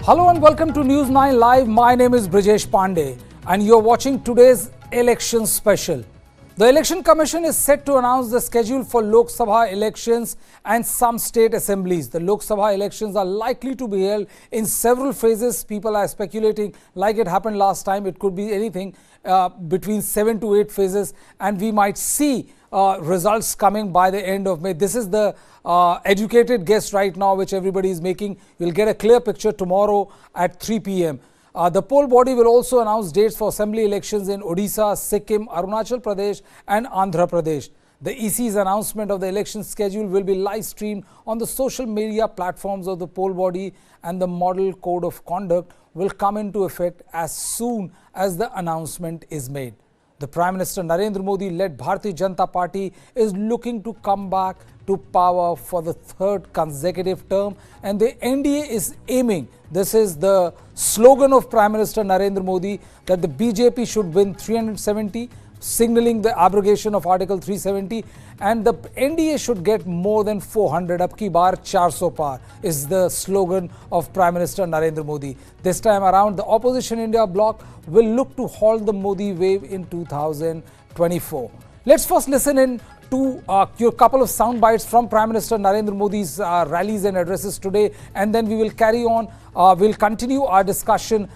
Hello and welcome to News 9 Live. My name is Brijesh Pandey and you're watching today's election special. The Election Commission is set to announce the schedule for Lok Sabha elections and some state assemblies. The Lok Sabha elections are likely to be held in several phases. People are speculating, like it happened last time, it could be anything between 7 to 8 phases, and we might see results coming by the end of May. This is the educated guess right now which everybody is making. You'll get a clear picture tomorrow at 3 p.m. The poll body will also announce dates for assembly elections in Odisha, Sikkim, Arunachal Pradesh and Andhra Pradesh. The ECI's announcement of the election schedule will be live streamed on the social media platforms of the poll body, and the model code of conduct will come into effect as soon as the announcement is made. The Prime Minister Narendra Modi-led Bharatiya Janata Party is looking to come back to power for the third consecutive term, and the NDA is aiming, this is the slogan of Prime Minister Narendra Modi, that the BJP should win 370, signaling the abrogation of Article 370, and the NDA should get more than 400. Ab ki baar 400 par is the slogan of Prime Minister Narendra Modi. This time around, the opposition India bloc will look to halt the Modi wave in 2024. Let's first listen in to a couple of sound bites from Prime Minister Narendra Modi's rallies and addresses today, and then we will carry on. We'll continue our discussion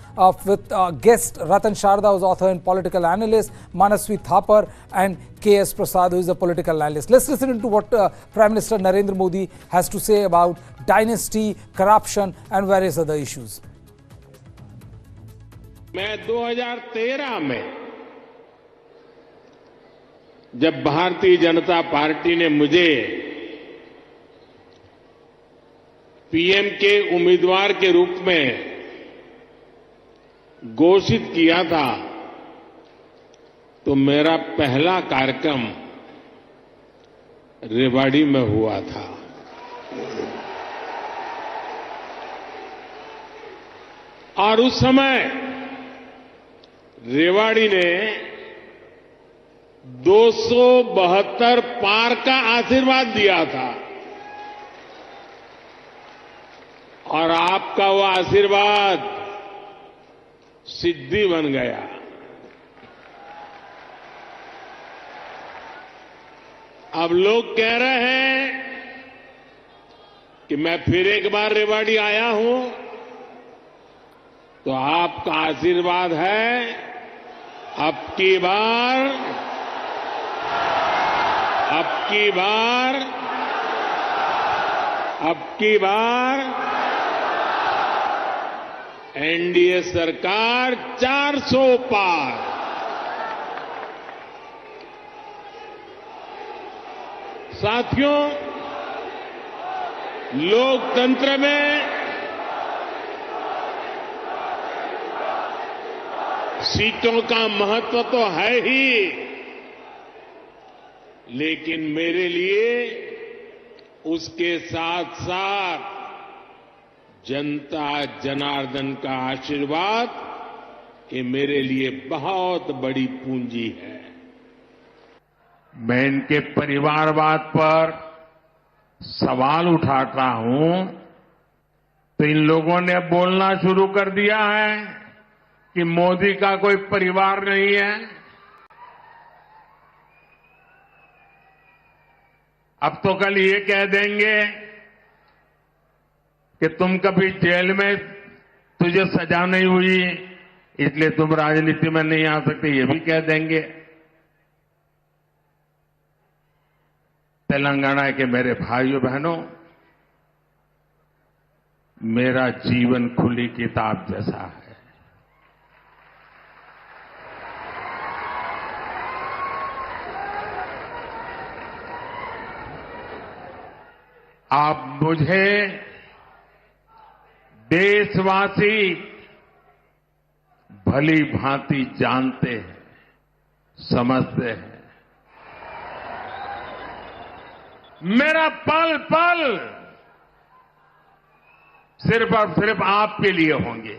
with guest Ratan Sharda, who's author and political analyst, Manaswi Thapar and K.S. Prasad, who is a political analyst. Let's listen to what Prime Minister Narendra Modi has to say about dynasty, corruption and various other issues. मैं 2013 में जब Bharatiya Janata party ने मुझे PM के उम्मीदवार के रूप में घोषित किया था, तो मेरा पहला कार्यक्रम रेवाड़ी में हुआ था। और उस समय रेवाड़ी ने 272 पार का आशीर्वाद दिया था, और आपका वो आशीर्वाद सिद्धि बन गया। अब लोग कह रहे हैं कि मैं फिर एक बार रेवाड़ी आया हूं, तो आपका आशीर्वाद है अब की बार एनडीए सरकार 400 पार। साथियों, लोकतंत्र में सीटों का महत्व तो है ही, लेकिन मेरे लिए उसके साथ साथ जनता जनार्दन का आशीर्वाद, ये मेरे लिए बहुत बड़ी पूंजी है। मैं इनके परिवारवाद पर सवाल उठाता हूं, तो इन लोगों ने बोलना शुरू कर दिया है कि मोदी का कोई परिवार नहीं है। अब तो कल ये कह देंगे कि तुम कभी जेल में तुझे सजा नहीं हुई, इसलिए तुम राजनीति में नहीं आ सकते, ये भी कह देंगे। तेलंगाना के मेरे भाइयों बहनों, मेरा जीवन खुली किताब जैसा है। आप मुझे देशवासी भली भांति जानते हैं, समझते हैं। मेरा पल पल सिर्फ और सिर्फ आपके लिए होंगे।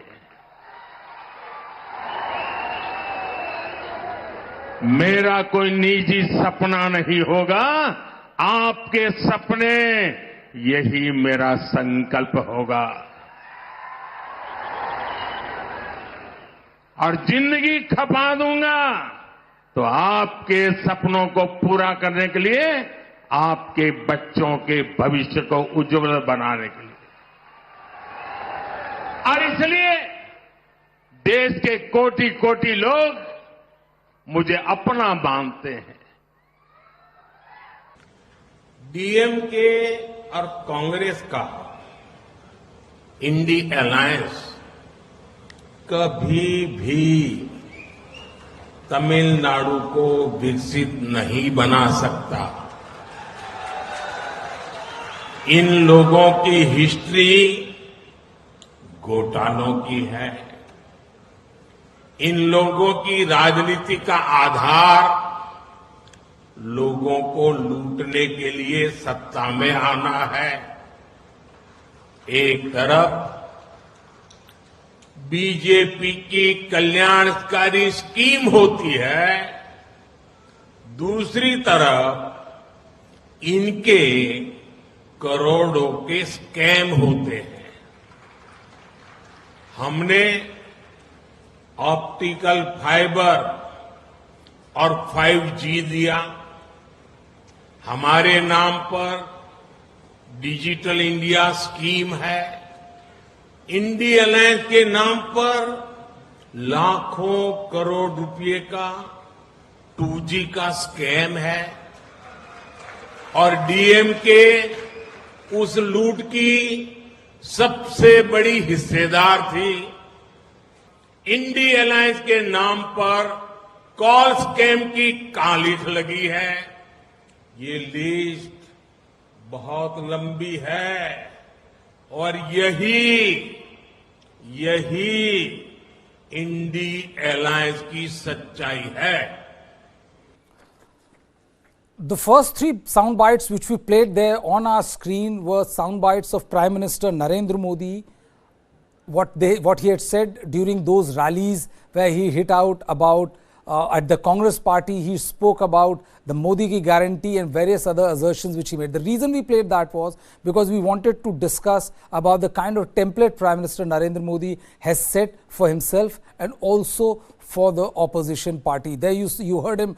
मेरा कोई निजी सपना नहीं होगा, आपके सपने, यही मेरा संकल्प होगा। और जिंदगी खपा दूंगा, तो आपके सपनों को पूरा करने के लिए, आपके बच्चों के भविष्य को उज्जवल बनाने के लिए। और इसलिए देश के कोटि कोटि लोग मुझे अपना मानते हैं। डीएमके और कांग्रेस का इंडी अलायंस कभी भी तमिलनाडु को विकसित नहीं बना सकता। इन लोगों की हिस्ट्री घोटालों की है। इन लोगों की राजनीति का आधार लोगों को लूटने के लिए सत्ता में आना है। एक तरफ बीजेपी की कल्याणकारी स्कीम होती है, दूसरी तरफ इनके करोड़ों के स्कैम होते हैं। हमने ऑप्टिकल फाइबर और 5G दिया, हमारे नाम पर डिजिटल इंडिया स्कीम है, इंडी अलायंस के नाम पर लाखों करोड़ रुपए का 2G का स्कैम है, और डीएमके उस लूट की सबसे बड़ी हिस्सेदार थी। इंडी अलायंस के नाम पर कॉल स्कैम की कालिख लगी है। ये लिस्ट बहुत लंबी है, और यही इंडी अलायंस की सच्चाई है। The first three sound bites which we played there on our screen were sound bites of Prime Minister Narendra Modi, what he had said during those rallies where he hit out about at the Congress party. He spoke about the Modi ki guarantee and various other assertions which he made. The reason we played that was because we wanted to discuss about the kind of template Prime Minister Narendra Modi has set for himself and also for the opposition party. There you heard him,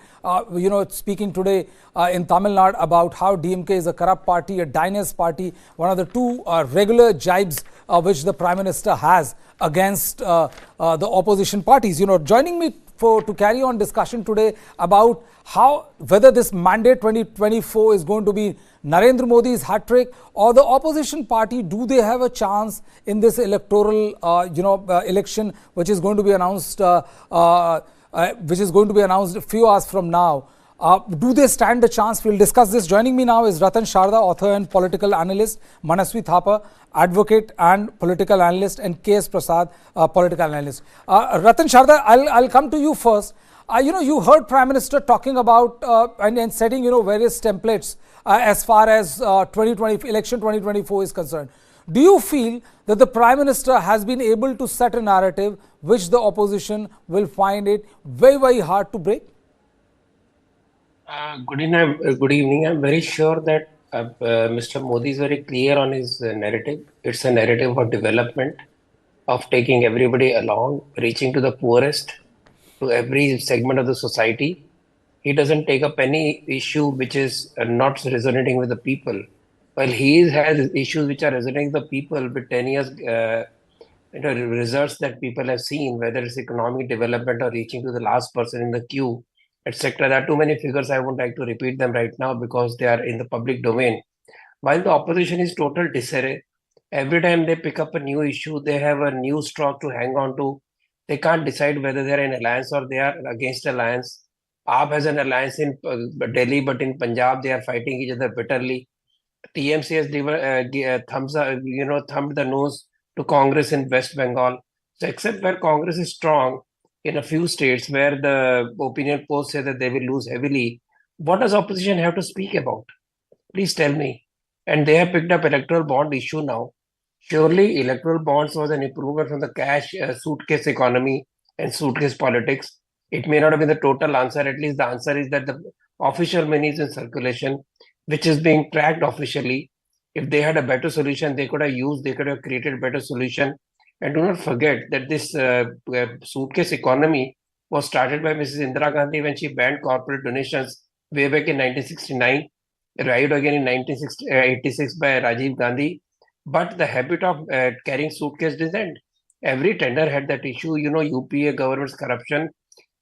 speaking today in Tamil Nadu about how DMK is a corrupt party, a dynasty party, one of the two regular jibes which the Prime Minister has against the opposition parties. Joining me to carry on discussion today about whether this mandate 2024 is going to be Narendra Modi's hat trick or the opposition party, do they have a chance in this electoral election which is going to be announced a few hours from now? Do they stand a chance? We'll discuss this. Joining me now is Ratan Sharda, author and political analyst, Manaswi Thapa, advocate and political analyst, and K.S. Prasad, political analyst. Ratan Sharda, I'll come to you first. You heard Prime Minister talking about and setting various templates as far as election 2024 is concerned. Do you feel that the Prime Minister has been able to set a narrative which the opposition will find it very, very hard to break? Good evening. I'm very sure that Mr. Modi is very clear on his narrative. It's a narrative of development, of taking everybody along, reaching to the poorest, to every segment of the society. He doesn't take up any issue which is not resonating with the people. While he has issues which are resonating with the people with 10 years results that people have seen, whether it's economic development or reaching to the last person in the queue, etc. There are too many figures. I won't like to repeat them right now because they are in the public domain. While the opposition is total disarray, every time they pick up a new issue, they have a new stock to hang on to. They can't decide whether they are in alliance or they are against alliance. AAP has an alliance in Delhi, but in Punjab they are fighting each other bitterly. TMC has thumbed the nose to Congress in West Bengal. So except where Congress is strong in a few states where the opinion polls say that they will lose heavily, what does opposition have to speak about? Please tell me. And they have picked up electoral bond issue now. Surely electoral bonds was an improvement from the cash suitcase economy and suitcase politics. It may not have been the total answer. At least the answer is that the official money is in circulation, which is being tracked officially. If they had a better solution, they could have created a better solution. And do not forget that this suitcase economy was started by Mrs. Indira Gandhi when she banned corporate donations way back in 1969, revived again in 1986 by Rajiv Gandhi. But the habit of carrying suitcase didn't end. Every tender had that issue, UPA government's corruption.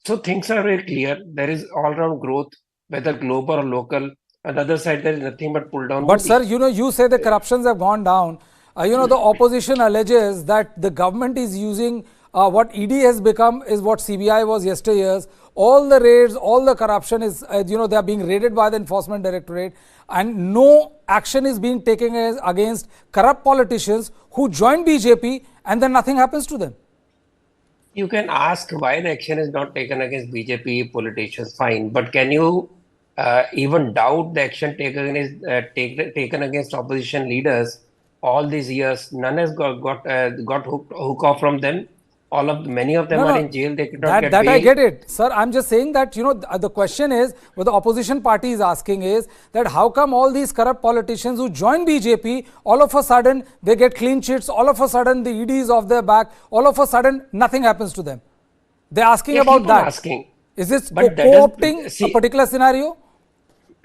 So things are very clear. There is all-round growth, whether global or local. On the other side, there is nothing but pull down But sir, Modi. you say the corruptions have gone down. The opposition alleges that the government is using what ED has become is what CBI was yesteryears. All the raids, all the corruption is, they are being raided by the Enforcement Directorate, and no action is being taken against corrupt politicians who join BJP, and then nothing happens to them. You can ask why the action is not taken against BJP politicians, fine, but can you even doubt the action taken against opposition leaders all these years? None has got hook off from them. Many of them No, are no, in jail. They could not get that I bail. get it, sir. I'm just saying that the question is what the opposition party is asking is that how come all these corrupt politicians who join BJP all of a sudden they get clean sheets, all of a sudden the ED is off their back, all of a sudden nothing happens to them. They're asking Yeah, about keep on that. asking. Is this But co-opting a particular scenario?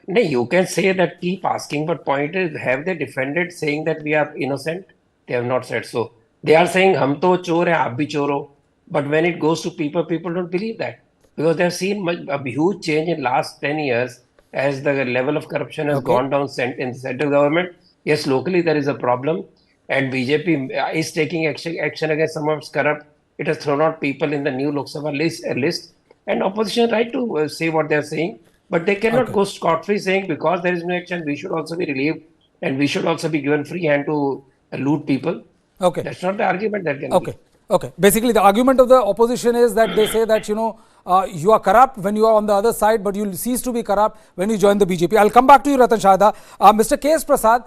no, you can say that, keep asking, but point is, have they defended saying that we are innocent? They have not said so. They are saying, hum to chor hai, aap bhi chor ho. But when it goes to people, people don't believe that. Because they have seen a huge change in last 10 years as the level of corruption has Okay. gone down in the central government. Yes, locally there is a problem. And BJP is taking action against some of its corrupt. It has thrown out people in the new Lok Sabha list. And opposition right to say what they are saying. But they cannot Okay. go scot-free saying because there is no action, we should also be relieved and we should also be given free hand to loot people. Okay. That's not the argument that can be. Okay. Okay. Basically, the argument of the opposition is that they say that, you are corrupt when you are on the other side, but you'll cease to be corrupt when you join the BJP. I'll come back to you, Ratan Shahda. Mr. K.S. Prasad,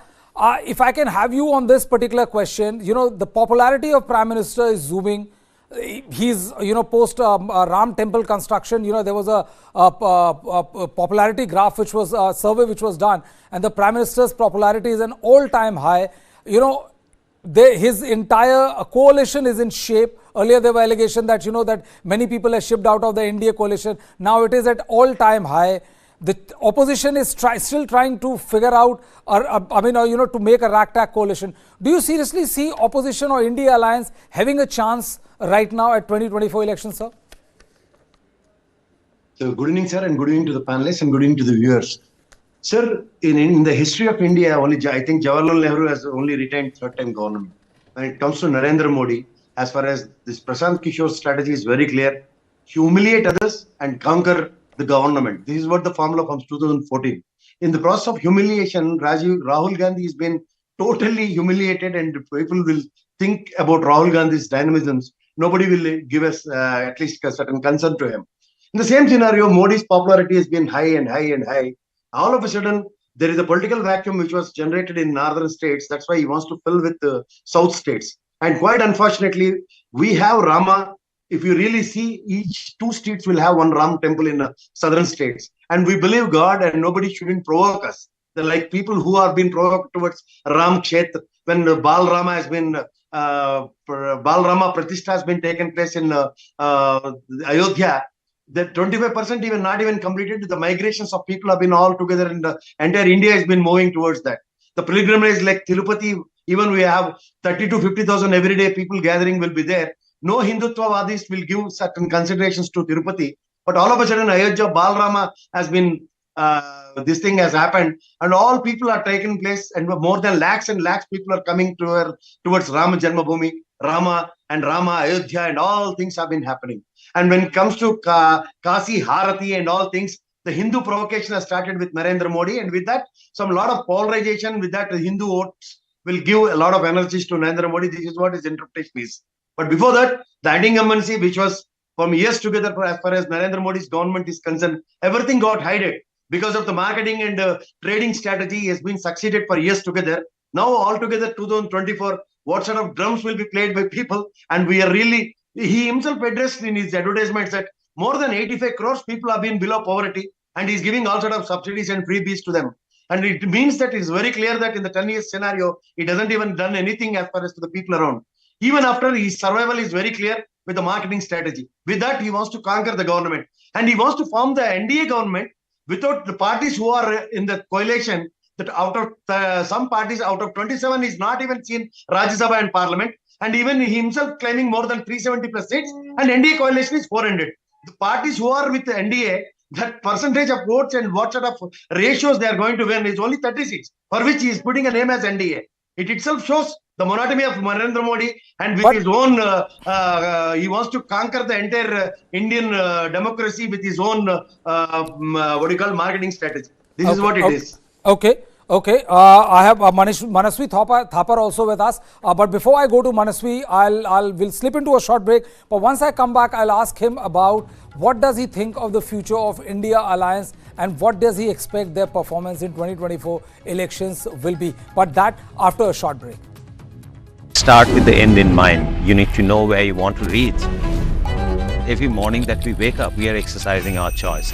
if I can have you on this particular question, the popularity of Prime Minister is zooming. He's, post Ram temple construction, there was a popularity graph which was a survey which was done, and the Prime Minister's popularity is an all-time high. His entire coalition is in shape. Earlier there were allegations that that many people have shipped out of the I.N.D.A. coalition. Now it is at all-time high. The opposition is still trying to figure out, to make a ragtag coalition. Do you seriously see opposition or I.N.D.A. alliance having a chance right now at 2024 elections, sir? So good evening, sir, and good evening to the panelists and good evening to the viewers. Sir, in the history of India, I think Jawaharlal Nehru has only retained third-time government. When it comes to Narendra Modi, as far as this Prashant Kishore's strategy is very clear: humiliate others and conquer the government. This is what the formula from 2014. In the process of humiliation, Rahul Gandhi has been totally humiliated, and people will think about Rahul Gandhi's dynamisms. Nobody will give us at least a certain concern to him. In the same scenario, Modi's popularity has been high and high and high. All of a sudden, there is a political vacuum which was generated in northern states. That's why he wants to fill with the south states. And quite unfortunately, we have Rama. If you really see, each two states will have one Ram temple in southern states. And we believe God, and nobody shouldn't provoke us. They're like people who are being provoked towards Ram Kshetra. When Bal Rama has been, Bal Rama Pratishtha has been taken place in Ayodhya, that 25% even not even completed. The migrations of people have been all together, and the entire India has been moving towards that. The pilgrimage like Tirupati, even we have 30 to 50,000 everyday people gathering will be there. No Hindutvavadis will give certain considerations to Tirupati, but all of a sudden Ayodhya Balrama has been, this thing has happened, and all people are taking place, and more than lakhs and lakhs people are coming towards Rama Janmabhoomi, Rama and Rama, Ayodhya, and all things have been happening. And when it comes to Kasi, Harati and all things, the Hindu provocation has started with Narendra Modi, and with that, some lot of polarization. With that, the Hindu votes will give a lot of energies to Narendra Modi. This is what his interpretation is. But before that, the incumbency, which was from years together, as far as Narendra Modi's government is concerned, everything got hidden because of the marketing and trading strategy has been succeeded for years together. Now, altogether, 2024, what sort of drums will be played by people? And we are really, he himself addressed in his advertisements that more than 85 crores people have been below poverty, and he's giving all sort of subsidies and freebies to them. And it means that it's very clear that in the 10 years scenario, he doesn't even done anything as far as to the people around. Even after his survival is very clear with the marketing strategy. With that, he wants to conquer the government. And he wants to form the NDA government without the parties who are in the coalition. That out of some parties, out of 27, is not even seen Rajya Sabha and Parliament. And even himself claiming more than 370 plus seats. And NDA coalition is 400. The parties who are with the NDA, that percentage of votes and what sort of ratios they are going to win is only 36, for which he is putting a name as NDA. It itself shows the monotony of Narendra Modi, and with his own, he wants to conquer the entire Indian democracy with his own, what do you call, marketing strategy. This is what it is. Okay. Okay, I have Manasvi Thapar also with us. But before I go to Manasvi, we'll slip into a short break. But once I come back, I'll ask him about what does he think of the future of India Alliance and what does he expect their performance in 2024 elections will be. But that after a short break. Start with the end in mind. You need to know where you want to reach. Every morning that we wake up, we are exercising our choice.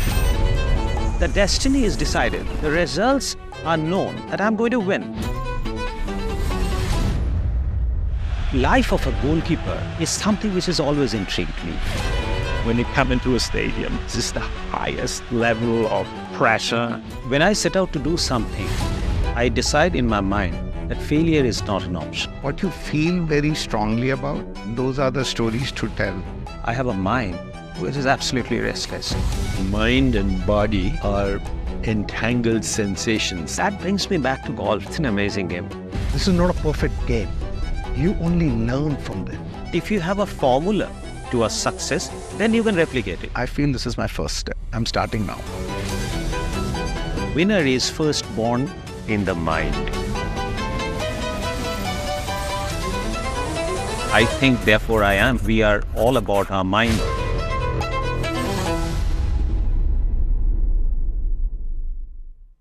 The destiny is decided. The results are known that I'm going to win. Life of a goalkeeper is something which has always intrigued me. When you come into a stadium, this is the highest level of pressure. When I set out to do something, I decide in my mind that failure is not an option. What you feel very strongly about, those are the stories to tell. I have a mind which is absolutely restless. Mind and body are entangled sensations. That brings me back to golf. It's an amazing game. This is not a perfect game. You only learn from them. If you have a formula to a success, then you can replicate it. I feel this is my first step. I'm starting now. Winner is first born in the mind. I think, therefore I am. We are all about our mind.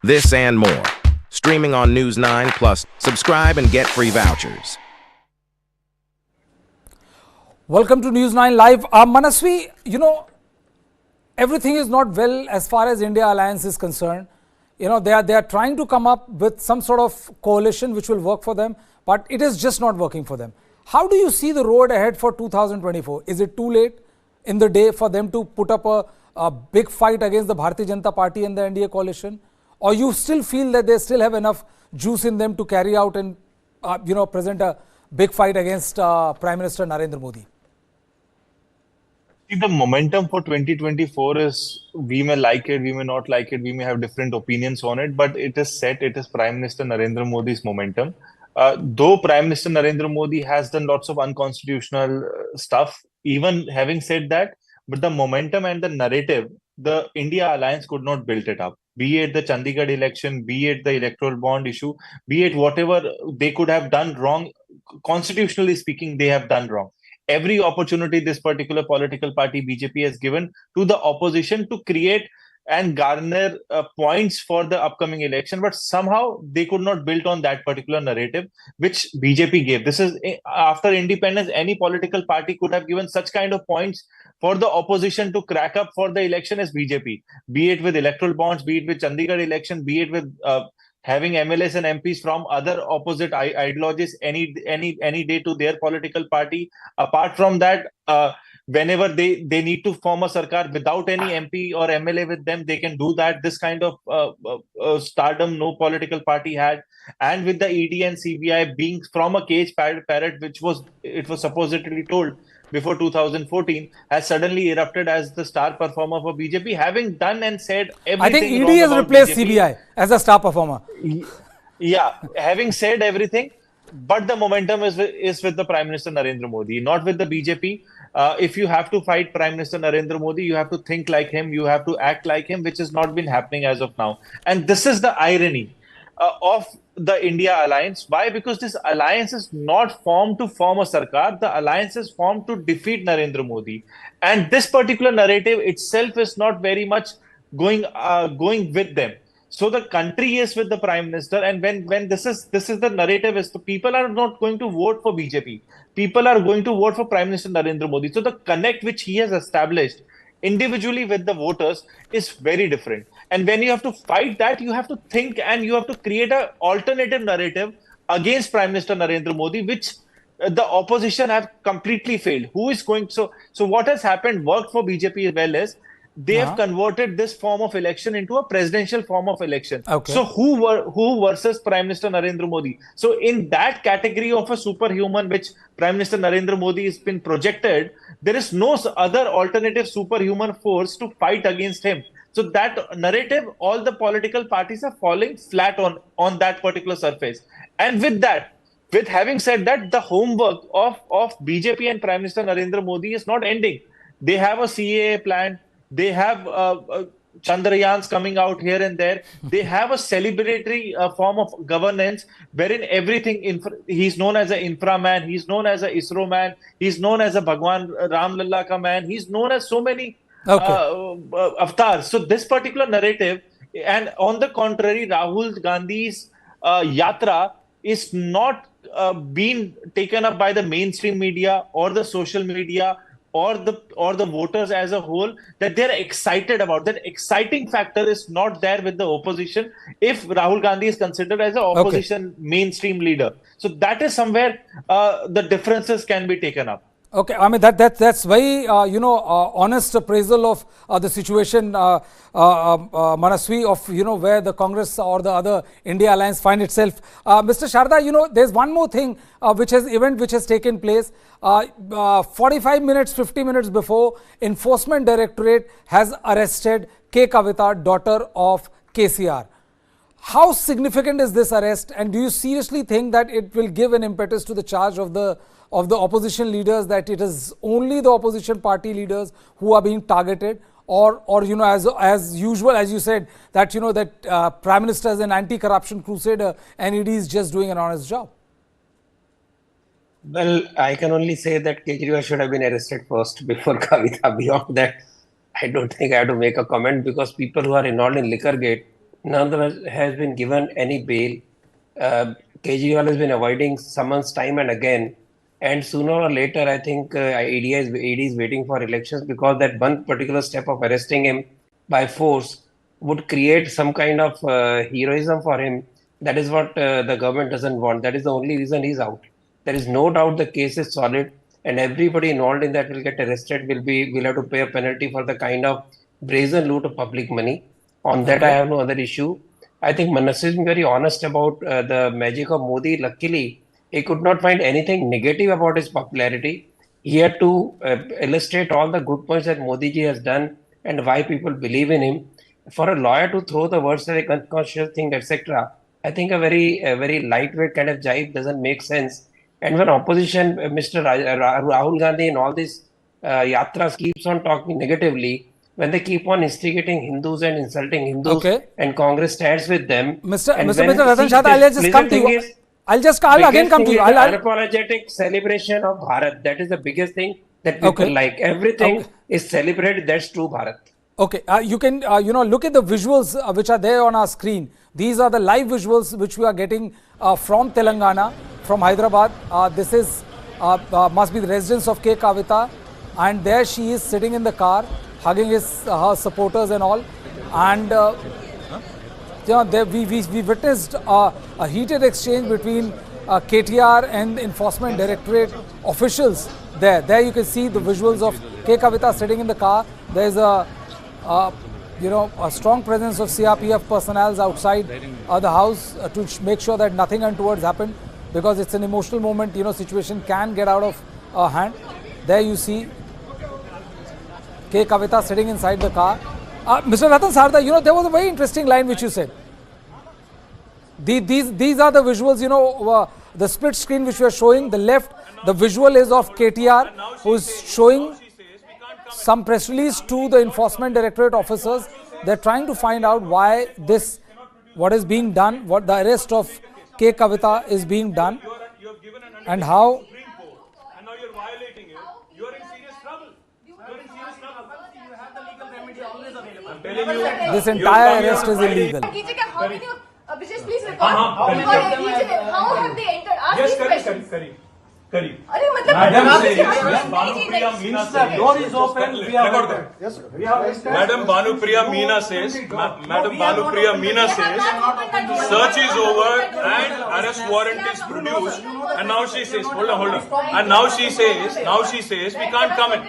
This and more. Streaming on News 9 Plus. Subscribe and get free vouchers. Welcome to News 9 Live. Manasvi, you know, everything is not well as far as India Alliance is concerned. You know, they are trying to come up with some sort of coalition which will work for them, but it is just not working for them. How do you see the road ahead for 2024? Is it too late in the day for them to put up a big fight against the Bharatiya Janata Party and the NDA coalition? Or you still feel that they still have enough juice in them to carry out and, present a big fight against Prime Minister Narendra Modi? The momentum for 2024 is, we may like it, we may not like it, we may have different opinions on it, but it is set, it is Prime Minister Narendra Modi's momentum. Though Prime Minister Narendra Modi has done lots of unconstitutional stuff, even having said that, but the momentum and the narrative, the India Alliance could not build it up. Be it the Chandigarh election, be it the electoral bond issue, be it whatever they could have done wrong, constitutionally speaking, they have done wrong. Every opportunity this particular political party, BJP, has given to the opposition to create and garner points for the upcoming election, but somehow they could not build on that particular narrative which BJP gave. This is after independence, any political party could have given such kind of points for the opposition to crack up for the election as BJP, be it with electoral bonds, be it with Chandigarh election, be it with having MLAs and MPs from other opposite ideologies any day to their political party. Apart from that, whenever they need to form a sarkar without any MP or MLA with them, they can do that. This kind of stardom no political party had. And with the ED and CBI being from a cage parrot, which was supposedly told before 2014, has suddenly erupted as the star performer for BJP, having done and said everything. I think ED has replaced BJP. CBI as a star performer. Yeah, having said everything, but the momentum is with the Prime Minister Narendra Modi, not with the BJP. If you have to fight Prime Minister Narendra Modi, you have to think like him, you have to act like him, which has not been happening as of now. And this is the irony of the India Alliance. Why? Because this alliance is not formed to form a sarkar. The alliance is formed to defeat Narendra Modi. And this particular narrative itself is not very much going with them. So the country is with the Prime Minister, and when this is the narrative, is the people are not going to vote for BJP. People are going to vote for Prime Minister Narendra Modi. So the connect which he has established individually with the voters is very different. And when you have to fight that, you have to think and you have to create an alternative narrative against Prime Minister Narendra Modi, which the opposition have completely failed. Who is going? So what has happened, worked for BJP well is they have converted this form of election into a presidential form of election. Okay. So who versus Prime Minister Narendra Modi? So in that category of a superhuman which Prime Minister Narendra Modi has been projected, there is no other alternative superhuman force to fight against him. So that narrative, all the political parties are falling flat on that particular surface. And with having said that, the homework of BJP and Prime Minister Narendra Modi is not ending. They have a CAA plan. They have Chandrayans coming out here and there. They have a celebratory form of governance wherein everything, he's known as an infra man, he's known as an ISRO man, he's known as a Bhagwan Ram Lalla ka man, he's known as so many avatars. So this particular narrative, and on the contrary, Rahul Gandhi's yatra is not being taken up by the mainstream media or the social media or the voters as a whole, that they're excited about. That exciting factor is not there with the opposition if Rahul Gandhi is considered as an opposition mainstream leader. So that is somewhere the differences can be taken up. Okay, I mean that's very honest appraisal of the situation, Manaswi, of where the Congress or the other India alliance find itself. Mr. Sharda, there's one more thing which has taken place. 45 minutes, 50 minutes before, Enforcement Directorate has arrested K. Kavita, daughter of KCR. How significant is this arrest, and do you seriously think that it will give an impetus to the charge of the opposition leaders, that it is only the opposition party leaders who are being targeted, or as usual, as you said, that that Prime Minister is an anti-corruption crusader and ED is just doing an honest job? Well, I can only say that Kejriwal should have been arrested first before Kavita. Beyond that, I don't think I have to make a comment, because people who are involved in Liquorgate, none of them has been given any bail. Kejriwal has been avoiding summons time and again. And sooner or later, I think ED is waiting for elections, because that one particular step of arresting him by force would create some kind of heroism for him. That is what the government doesn't want. That is the only reason he's out. There is no doubt the case is solid, and everybody involved in that will get arrested, will have to pay a penalty for the kind of brazen loot of public money. On that, I have no other issue. I think Manaswi has been very honest about the magic of Modi. Luckily, he could not find anything negative about his popularity. He had to illustrate all the good points that Modi ji has done and why people believe in him. For a lawyer to throw the words like unconscious thing, etc., I think a very lightweight kind of jibe doesn't make sense. And when opposition, Mr. Rahul Gandhi and all these yatras keeps on talking negatively, when they keep on instigating Hindus and insulting Hindus, and Congress stands with them. Mr. Ratan Shah, I'll just come to you. I'll again come to you. Unapologetic celebration of Bharat. That is the biggest thing that people like. Everything is celebrated. That's true Bharat. Okay, you can look at the visuals which are there on our screen. These are the live visuals which we are getting from Telangana, from Hyderabad. This is must be the residence of K. Kavita, and there she is sitting in the car, hugging her supporters and all. And there we witnessed a heated exchange between KTR and Enforcement Directorate officials there. There you can see the visuals of K. Kavita sitting in the car. There is a strong presence of CRPF personnel outside the house to make sure that nothing untoward happened, because it's an emotional moment. Situation can get out of hand. There you see K. Kavita sitting inside the car. Mr. Ratan Sarda, there was a very interesting line which you said. These are the visuals, the split screen which we are showing. The left, the visual is of KTR, who is showing some press release to the Enforcement Directorate officers. They're trying to find out why what is being done, what the arrest of K. Kavita is being done, and how. And now you're violating it. You're in serious trouble. You're in serious trouble. You have the legal remedy always available. I'm telling you. This entire arrest is illegal. How can you, Abhishek, please record. How have they entered? Ask these questions. करी. Madam Bhanupriya Meena says, door is open. We have entered. Yes, sir. We have entered. Madam Bhanupriya Meena says, search is over and arrest warrant is produced. And now she says, hold on. And now she says, we can't come in.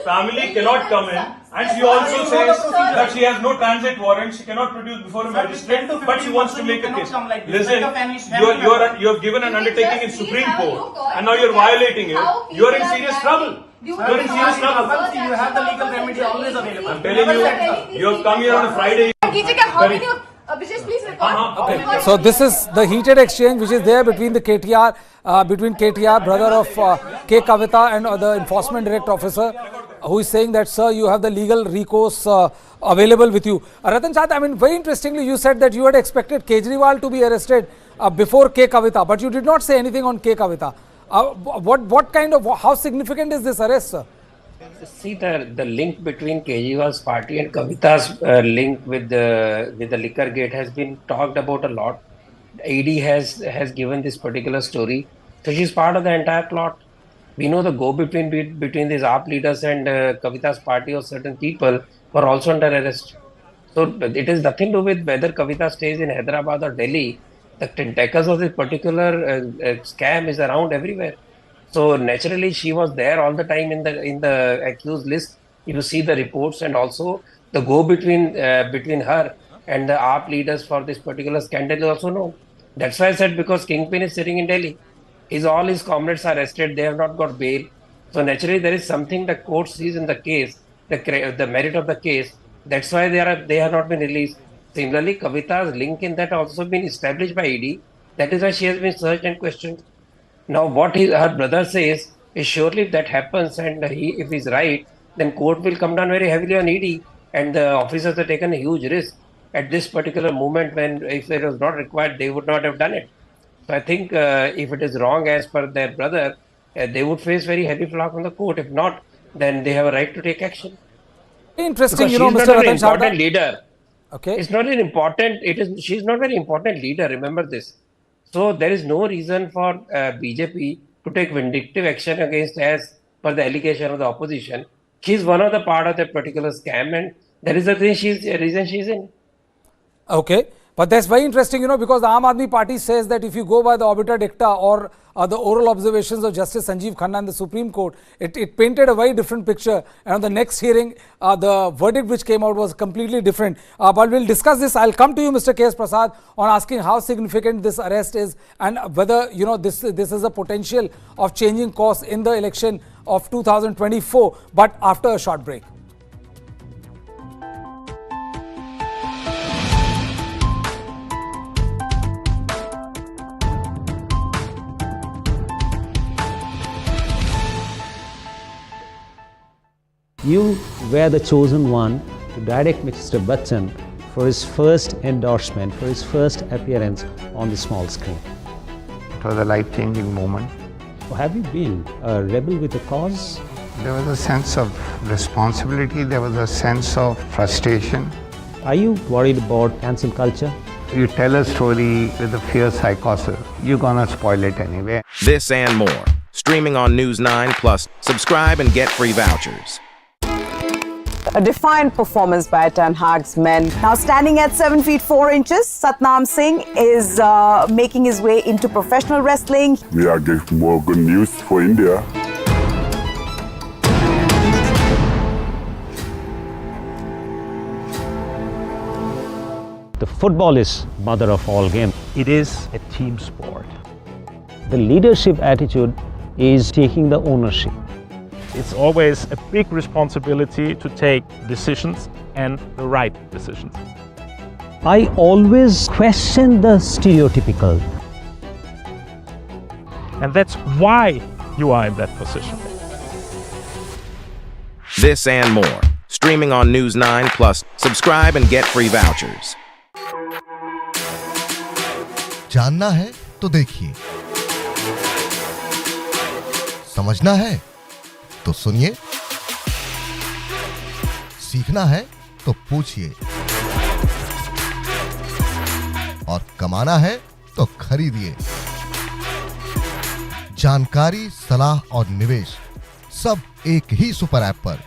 Family cannot come in. And she also says that she has no transit warrant. She cannot produce before a magistrate, but she wants to make a case. Listen, you have given an undertaking in Supreme Court, and now you're violating it. You are in serious trouble. You are in serious trouble. You have the legal remedy always available. I'm telling you, you have come here on a Friday. Okay, so this is the heated exchange which is there between the KTR, brother of K. Kavita, and the enforcement direct officer, who is saying that, sir, you have the legal recourse available with you. Ratan Chand, I mean, very interestingly, you said that you had expected Kejriwal to be arrested before K. Kavita, but you did not say anything on K. Kavita. How significant is this arrest, sir? See, the link between Kejriwal's party and Kavita's link with the liquor gate has been talked about a lot. ED has given this particular story, so she's part of the entire plot. We know the go-between these AAP leaders and Kavita's party or certain people were also under arrest. So it has nothing to do with whether Kavita stays in Hyderabad or Delhi. The tentacles of this particular scam is around everywhere. So naturally, she was there all the time in the accused list. You see the reports, and also the go-between between her and the AAP leaders for this particular scandal is also known. That's why I said, because Kingpin is sitting in Delhi. All his comrades are arrested. They have not got bail. So naturally, there is something the court sees in the case, the merit of the case. That's why they have not been released. Similarly, Kavita's link in that also been established by ED. That is why she has been searched and questioned. Now, what her brother says is, surely if that happens and if he's right, then court will come down very heavily on ED, and the officers have taken a huge risk at this particular moment, when if it was not required, they would not have done it. So I think if it is wrong as per their brother, they would face very heavy flack from the court. If not, then they have a right to take action. Interesting, because Mr. Ratan important leader. Okay. It's not an important, she's not very important leader, remember this. So there is no reason for BJP to take vindictive action against, as per the allegation of the opposition. She's one of the part of that particular scam, and that is the reason she's in. Okay. But that's very interesting, because the Aam Aadmi Party says that if you go by the obiter dicta or the oral observations of Justice Sanjeev Khanna in the Supreme Court, it painted a very different picture. And on the next hearing, the verdict which came out was completely different. But we'll discuss this. I'll come to you, Mr. K.S. Prasad, on asking how significant this arrest is, and whether, this is a potential of changing course in the election of 2024, but after a short break. You were the chosen one to direct Mr. Bachchan for his first endorsement, for his first appearance on the small screen. It was a life-changing moment. Have you been a rebel with a cause? There was a sense of responsibility, there was a sense of frustration. Are you worried about cancel culture? You tell a story with a fierce psychosis, you're gonna spoil it anyway. This and more. Streaming on News 9 Plus. Subscribe and get free vouchers. A defiant performance by I.N.D.I.A's men. Now standing at 7 feet 4 inches, Satnam Singh is making his way into professional wrestling. We are getting more good news for India. The football is mother of all games. It is a team sport. The leadership attitude is taking the ownership. It's always a big responsibility to take decisions, and the right decisions. I always question the stereotypical. And that's why you are in that position. This and more. Streaming on News 9 Plus. Subscribe and get free vouchers. जानना है तो देखिए, समझना है तो सुनिए, सीखना है तो पूछिए, और कमाना है तो खरीदिए। जानकारी, सलाह और निवेश सब एक ही सुपर ऐप पर।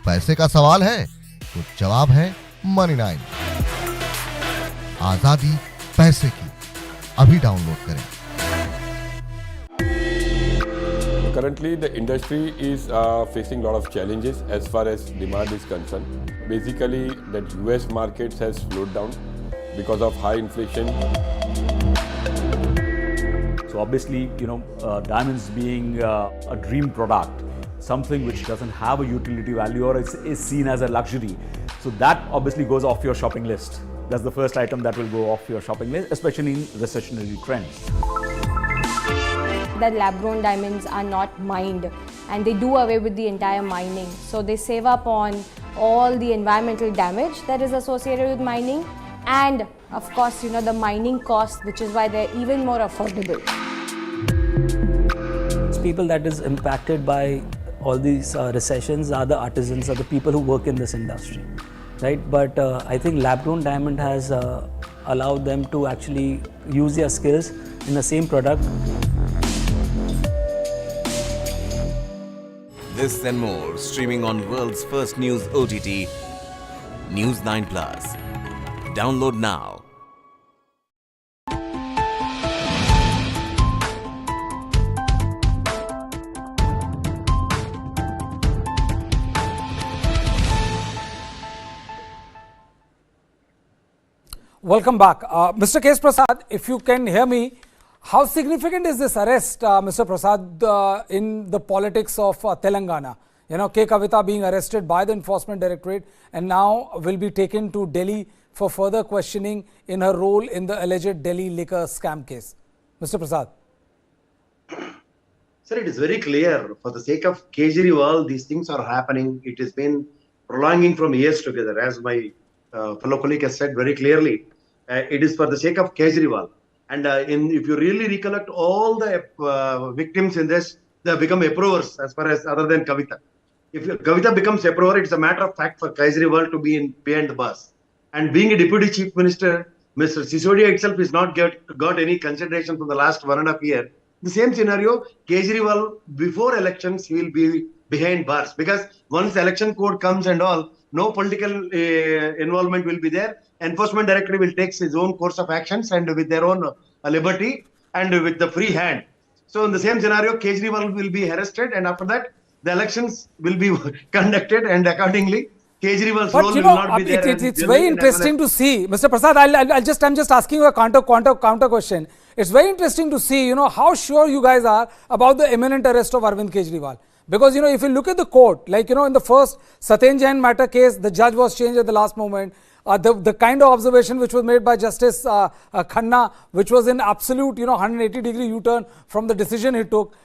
पैसे का सवाल है तो जवाब है मनी 9। आजादी पैसे की, अभी डाउनलोड करें। Currently, the industry is facing a lot of challenges as far as demand is concerned. Basically, the US markets has slowed down because of high inflation. So obviously, diamonds being a dream product, something which doesn't have a utility value or is seen as a luxury. So that obviously goes off your shopping list. That's the first item that will go off your shopping list, especially in recessionary trends. That lab-grown diamonds are not mined, and they do away with the entire mining. So they save up on all the environmental damage that is associated with mining, and of course, the mining cost, which is why they're even more affordable. People that is impacted by all these recessions are the artisans, are the people who work in this industry, right? But I think lab-grown diamond has allowed them to actually use their skills in the same product. This and more streaming on world's first news OTT, News 9 Plus. Download now. Welcome back. Mr. K. Prasad, if you can hear me, how significant is this arrest, Mr. Prasad, in the politics of Telangana? K. Kavita being arrested by the Enforcement Directorate and now will be taken to Delhi for further questioning in her role in the alleged Delhi liquor scam case. Mr. Prasad. Sir, it is very clear. For the sake of Kejriwal, these things are happening. It has been prolonging from years together. As my fellow colleague has said very clearly, it is for the sake of Kejriwal. And if you really recollect all the victims in this, they have become approvers as far as other than Kavita. If Kavita becomes approver, it's a matter of fact for Kejriwal to be behind the bus. And being a deputy chief minister, Mr. Sisodia itself is not got any consideration for the last 1.5 years. The same scenario, Kejriwal before elections, he will be behind bars because once election code comes and all, no political involvement will be there. Enforcement Directorate will take his own course of actions and with their own liberty and with the free hand. So in the same scenario, Kejriwal will be arrested and after that, the elections will be conducted and accordingly, Kejriwal's role will not be there. It's very interesting to see, Mr. Prasad. I'm just asking you a counter question. It's very interesting to see, how sure you guys are about the imminent arrest of Arvind Kejriwal. Because, if you look at the court, like, in the first Satyen Jain matter case, the judge was changed at the last moment. The kind of observation which was made by Justice Khanna, which was in absolute, 180-degree U-turn from the decision he took.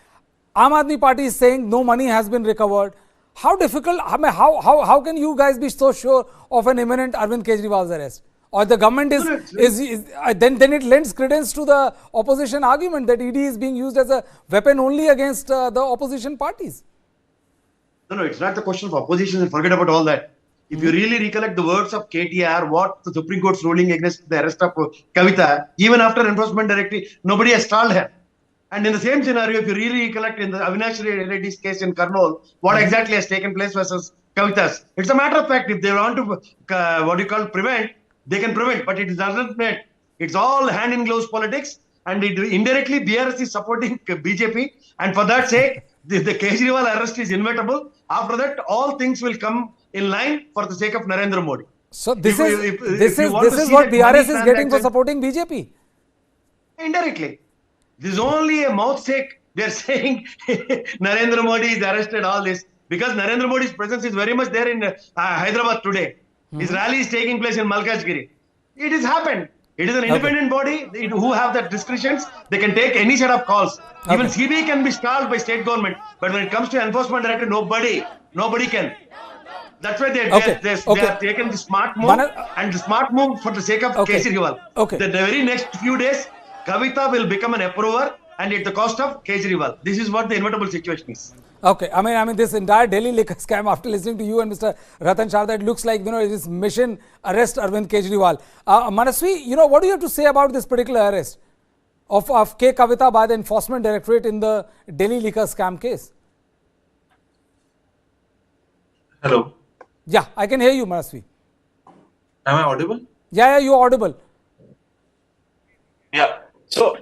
Aam Aadmi Party is saying no money has been recovered. How difficult, how can you guys be so sure of an imminent Arvind Kejriwal's arrest? Or the government then it lends credence to the opposition argument that ED is being used as a weapon only against the opposition parties. No, it's not the question of opposition. Forget about all that. If you really recollect the words of KTR, what the Supreme Court's ruling against the arrest of Kavita, even after Enforcement Directive, nobody has stalled her. And in the same scenario, if you really recollect in the Avinash Reddy's case in Kurnool, what exactly has taken place versus Kavita's? It's a matter of fact, if they want to, prevent, they can prevent, but it doesn't make. It's all hand in gloves politics and indirectly BRS is supporting BJP and for that sake, the Kejriwal arrest is inevitable. After that, all things will come in line for the sake of Narendra Modi. So this is what BRS is getting for supporting BJP? Indirectly. This is only a mouth sake. They're saying Narendra Modi is arrested, all this. Because Narendra Modi's presence is very much there in Hyderabad today. His rally is taking place in Malkajgiri. It has happened. It is an independent body who have that discretions. They can take any set of calls. Even CBI can be stalled by state government. But when it comes to Enforcement Directorate, nobody can. That's why they have taken the smart move and the smart move for the sake of Kejriwal. The very next few days, Kavita will become an approver and at the cost of Kejriwal. This is what the inevitable situation is. Okay, I mean, this entire Delhi liquor scam, after listening to you and Mr. Ratan Sharda, it looks like, it is mission arrest Arvind Kejriwal. Manasvi, what do you have to say about this particular arrest? of K. Kavita by the Enforcement Directorate in the Delhi liquor scam case? Hello. Yeah, I can hear you, Manasvi. Am I audible? Yeah, you're audible. Yeah. So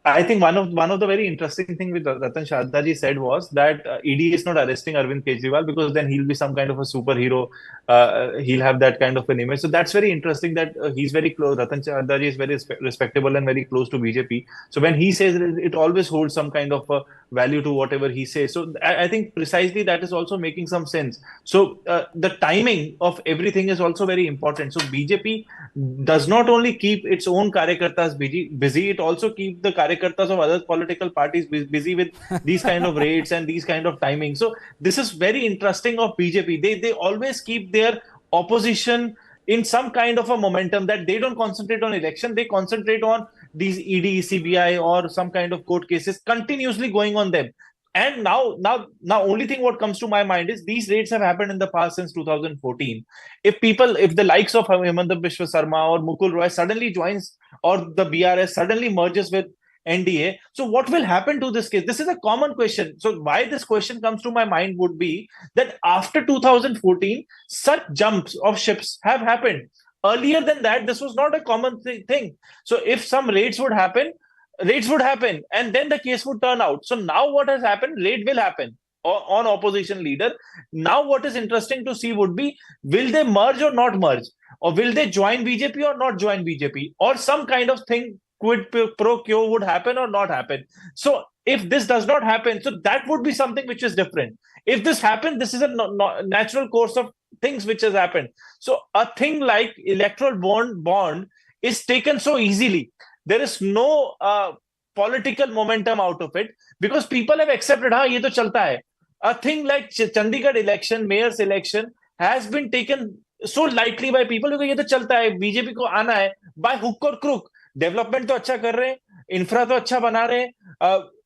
I think one of the very interesting thing with Ratan Sharda ji said was that ED is not arresting Arvind Kejriwal because then he'll be some kind of a superhero. He'll have that kind of an image. So that's very interesting that he's very close. Ratan Sharda ji is very respectable and very close to BJP. So when he says it always holds some kind of value to whatever he says. So I think precisely that is also making some sense. So the timing of everything is also very important. So BJP does not only keep its own karyakartas busy, it also keeps the karyakartas of other political parties busy with these kind of raids and these kind of timing. So this is very interesting of BJP. They always keep their opposition in some kind of a momentum that they don't concentrate on election. They concentrate on these ED, CBI or some kind of court cases continuously going on them. And now, only thing what comes to my mind is these raids have happened in the past since 2014. If the likes of Hemanta Biswa Sarma or Mukul Roy suddenly joins, or the BRS suddenly merges with I.N.D.A, so what will happen to this case? This is a common question. So why this question comes to my mind would be that after 2014, such jumps of ships have happened. Earlier than that, this was not a common thing. So if some raids would happen, and then the case would turn out. So now what has happened, raid will happen on opposition leader. Now what is interesting to see would be, will they merge or not merge? Or will they join BJP or not join BJP? Or some kind of thing, quid pro quo would happen or not happen. So if this does not happen, so that would be something which is different. If this happens, this is a natural course of things which has happened. So a thing like electoral bond is taken so easily. There is no political momentum out of it because people have accepted, ye to chalta hai. A thing like Chandigarh election, mayor's election has been taken so lightly by people because ye to chalta hai, BJP ko aana hai by hook or crook. Development to अच्छा कर रहे हैं, infra to अच्छा बना रहे हैं,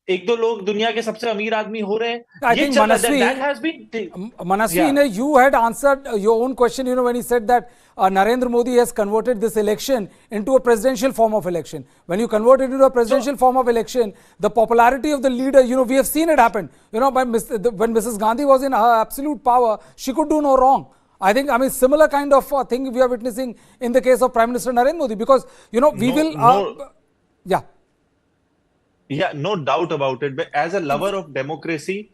एक दो लोग दुनिया के सबसे अमीर आदमी हो रहे हैं. I think Manasvi, you had answered your own question, when he said that Narendra Modi has converted this election into a presidential form of election. When you convert it into a presidential form of election, the popularity of the leader, we have seen it happen. When Mrs. Gandhi was in her absolute power, she could do no wrong. I think, similar kind of thing we are witnessing in the case of Prime Minister Narendra Modi because, Yeah, no doubt about it. But as a lover of democracy,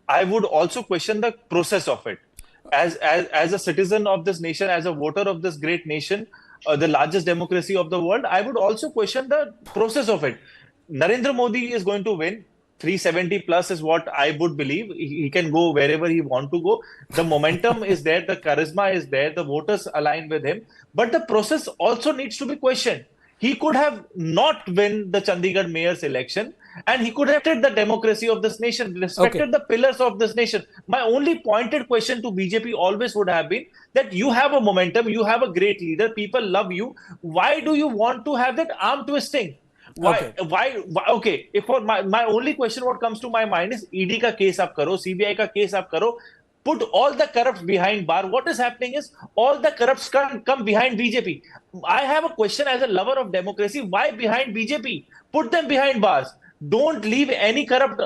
I would also question the process of it. As a citizen of this nation, as a voter of this great nation, the largest democracy of the world, I would also question the process of it. Narendra Modi is going to win. 370 plus is what I would believe. He can go wherever he want to go. The momentum is there, the charisma is there, the voters align with him. But the process also needs to be questioned. He could have not win the Chandigarh mayor's election and he could have respected the democracy of this nation, respected the pillars of this nation. My only pointed question to BJP always would have been that you have a momentum, you have a great leader, people love you. Why do you want to have that arm twisting? Why? Okay. If for my only question, what comes to my mind is ED ka case aap karo, CBI ka case aap karo, put all the corrupts behind bar. What is happening is all the corrupts come behind BJP. I have a question as a lover of democracy. Why behind BJP? Put them behind bars. Don't leave any corrupt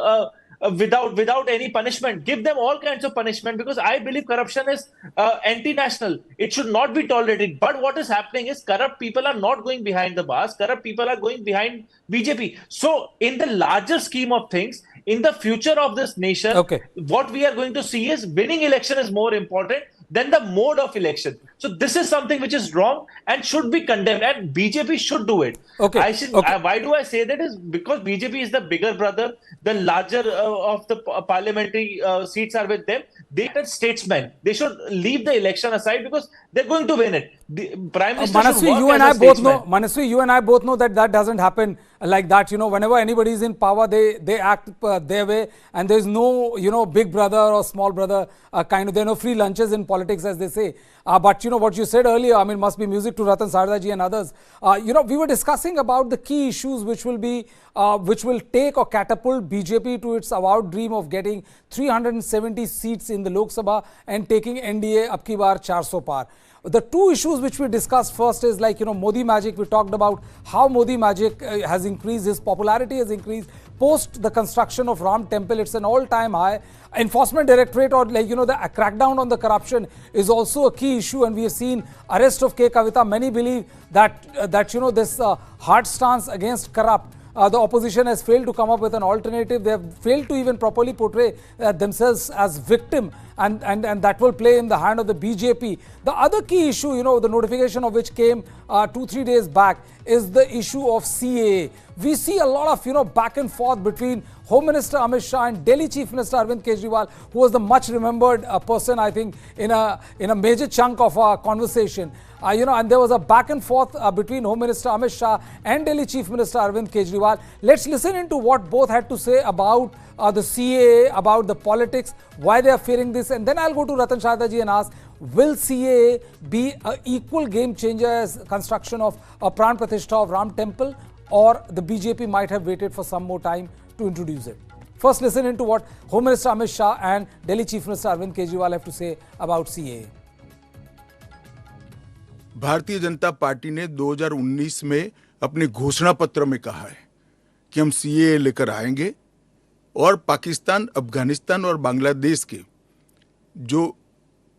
without any punishment. Give them all kinds of punishment because I believe corruption is anti-national. It should not be tolerated. But what is happening is corrupt people are not going behind the bars. Corrupt people are going behind BJP. So in the larger scheme of things, in the future of this nation, what we are going to see is winning election is more important than the mode of election. So this is something which is wrong and should be condemned, and BJP should do it. Why do I say that is because BJP is the bigger brother, the larger of the parliamentary seats are with them. They are statesmen. They should leave the election aside because they're going to win it. The Prime Minister Manasvi, you and I both know. Manasvi, you and I both know that doesn't happen like that. Whenever anybody is in power, they act their way, and there's no, big brother or small brother kind of. There are no free lunches in politics, as they say. But what you said earlier, must be music to Ratan Sharda ji and others. We were discussing about the key issues which will take or catapult BJP to its avowed dream of getting 370 seats in the Lok Sabha and taking I.N.D.A. ab ki baar 400 par. The two issues which we discussed first is like, Modi Magic. We talked about how Modi Magic has increased, his popularity has increased post the construction of Ram Temple. It's an all-time high. Enforcement Directorate, or the crackdown on the corruption is also a key issue, and we have seen arrest of K. Kavita. Many believe that this hard stance against corrupt, the opposition has failed to come up with an alternative. They have failed to even properly portray themselves as victim, and that will play in the hand of the BJP. The other key issue, the notification of which came 2-3 days back, is the issue of CAA. We see a lot of back and forth between Home Minister Amit Shah and Delhi Chief Minister Arvind Kejriwal, who was the much remembered person, I think, in a major chunk of our conversation. And there was a back and forth between Home Minister Amit Shah and Delhi Chief Minister Arvind Kejriwal. Let's listen into what both had to say about the CAA, about the politics, why they are fearing this, and then I'll go to Ratan Sharda ji and ask, will CAA be an equal game changer as construction of a Pran Pratishtha of Ram Temple, or the BJP might have waited for some more time to introduce it? First, listen into what Home Minister Amit Shah and Delhi Chief Minister Arvind Kejriwal have to say about CAA. Bharatiya Janata party ने 2019 में अपने घोषणा पत्र में कहा है कि हम सीएए लेकर आएंगे और पाकिस्तान, अफगानिस्तान और बांग्लादेश के जो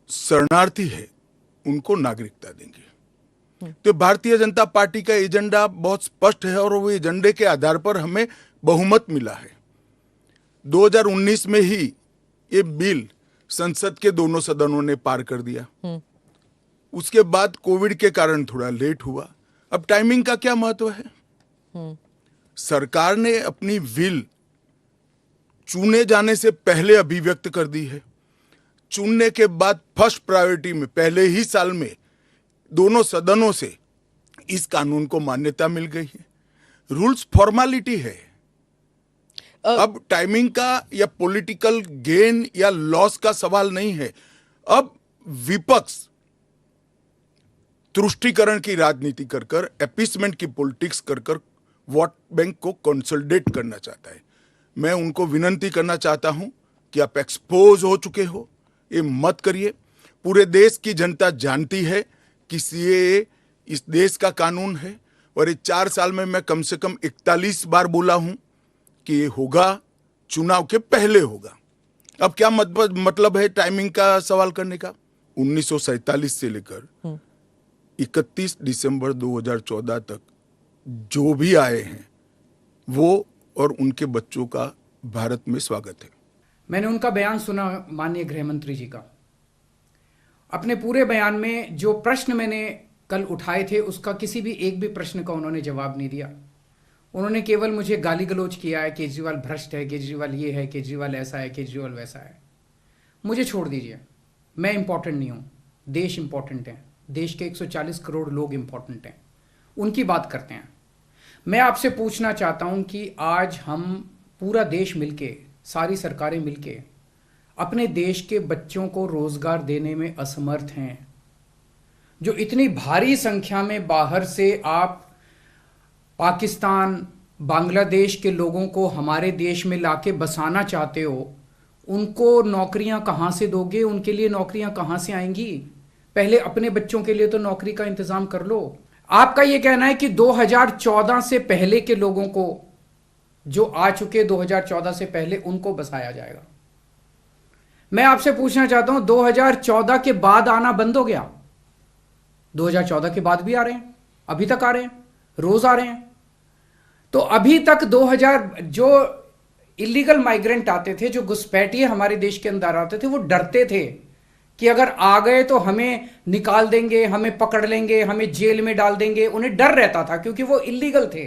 शरणार्थी है उनको नागरिकता देंगे। तो भारतीय जनता पार्टी का एजेंडा बहुत स्पष्ट है और वो एजेंडे के आधार पर हमें बहुमत मिला है। 2019 में ही ये बिल संसद के दोनों सदनों ने पार कर दिया। उसके बाद कोविड के कारण थोड़ा लेट हुआ। अब टाइमिंग का क्या महत्व है? सरकार ने अपनी विल चुने जाने से पहले अभिव्यक्त कर दी है। चुनने के बाद फर्स्ट प्रायोरिटी में पहले ही साल में दोनों सदनों से इस कानून को मान्यता मिल गई है। रूल्स फॉर्मेलिटी है। अब टाइमिंग का या पॉलिटिकल गेन या लॉस का सवाल नहीं है। अब विपक्ष तुष्टीकरण की राजनीति कर एपीसमेंट की पॉलिटिक्स कर वोट बैंक को कंसोलिडेट करना चाहता है। मैं उनको विनती करना चाहता हूं कि आप एक्सपोज हो चुके हो, ये मत करिए। पूरे देश की जनता जानती है कि सीएए इस देश का कानून है और ये 4 साल में मैं कम से कम 41 बार बोला हूं कि ये होगा, चुनाव के पहले होगा। अब क्या मतलब है टाइमिंग का सवाल करने का? 1947 से लेकर 31 दिसंबर 2014 तक जो भी आए हैं वो और उनके बच्चों का भारत में स्वागत है। मैंने उनका बयान सुना, माननीय गृह मंत्री जी का। अपने पूरे बयान में जो प्रश्न मैंने कल उठाए थे उसका किसी भी एक भी प्रश्न का उन्होंने जवाब नहीं दिया। उन्होंने केवल मुझे गाली गलौज किया है, केजरीवाल भ्रष्ट है, केजरीवाल ये है, केजरीवाल ऐसा है, केजरीवाल वैसा है। मुझे छोड़ दीजिए, मैं इंपॉर्टेंट नहीं हूं, देश इंपॉर्टेंट है। देश के 140 करोड़ लोग इंपॉर्टेंट हैं, उनकी बात करते हैं। मैं आपसे पूछना चाहता हूं कि आज हम पूरा देश मिलके, सारी सरकारें मिलके अपने देश के बच्चों को रोजगार देने में असमर्थ हैं। जो इतनी भारी संख्या में बाहर से आप पाकिस्तान, बांग्लादेश के लोगों को हमारे देश में लाके बसाना चाहते हो, उनको नौकरियां कहां से दोगे? उनके लिए नौकरियां कहां से आएंगी? पहले अपने बच्चों के लिए तो नौकरी का इंतजाम कर लो। आपका यह कहना है कि 2014 से पहले के लोगों को, जो आ चुके 2014 से पहले, उनको बसाया जाएगा। मैं आपसे पूछना चाहता हूं, 2014 के बाद आना बंद हो गया? 2014 के बाद भी आ रहे हैं, अभी तक आ रहे हैं, रोज आ रहे हैं। तो अभी तक 2000 जो इलीगल माइग्रेंट आते थे, जो घुसपैठिए हमारे देश के अंदर आते थे, वो डरते थे कि अगर आ गए तो हमें निकाल देंगे, हमें पकड़ लेंगे, हमें जेल में डाल देंगे। उन्हें डर रहता था क्योंकि वो इलीगल थे।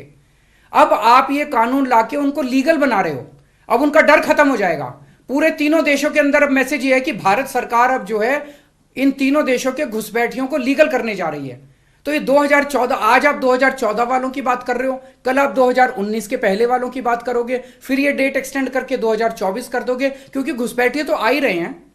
अब आप ये कानून लाके उनको लीगल बना रहे हो, अब उनका डर खत्म हो जाएगा। पूरे तीनों देशों के अंदर अब मैसेज ये है कि भारत सरकार अब जो है इन तीनों देशों के घुसपैठियों को लीगल करने जा रही है। तो ये 2014, आज आप 2014 वालों की बात कर रहे हो, कल आप 2019 के पहले वालों की बात करोगे, फिर ये डेट एक्सटेंड करके 2024 कर दोगे, क्योंकि घुसपैठिए तो आ ही रहे हैं।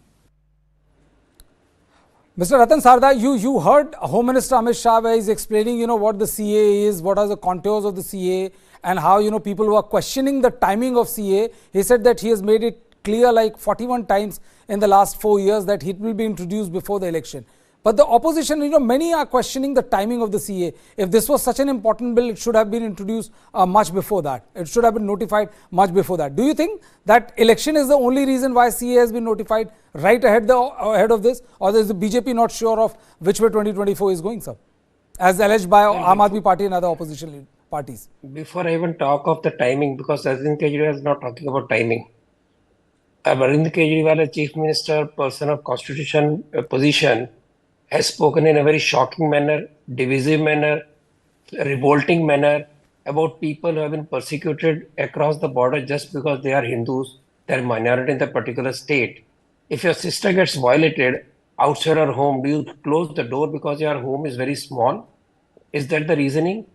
Mr. Ratan Sharda, you heard Home Minister Amit Shah where he's explaining, what the CAA is, what are the contours of the CAA, and how, people who are questioning the timing of CAA. He said that he has made it clear like 41 times in the last 4 years that it will be introduced before the election. But the opposition, many are questioning the timing of the CA. If this was such an important bill, it should have been introduced much before that. It should have been notified much before that. Do you think that election is the only reason why CA has been notified right ahead of this? Or is the BJP not sure of which way 2024 is going, sir? As alleged by Aam Aadmi Party and other opposition parties. Before I even talk of the timing, because Arvind Kejriwal is not talking about timing. Arvind Kejriwal, a Chief Minister, person of constitution position, has spoken in a very shocking manner, divisive manner, revolting manner about people who have been persecuted across the border just because they are Hindus, they are minority in the particular state. If your sister gets violated outside her home, do you close the door because your home is very small? Is that the reasoning?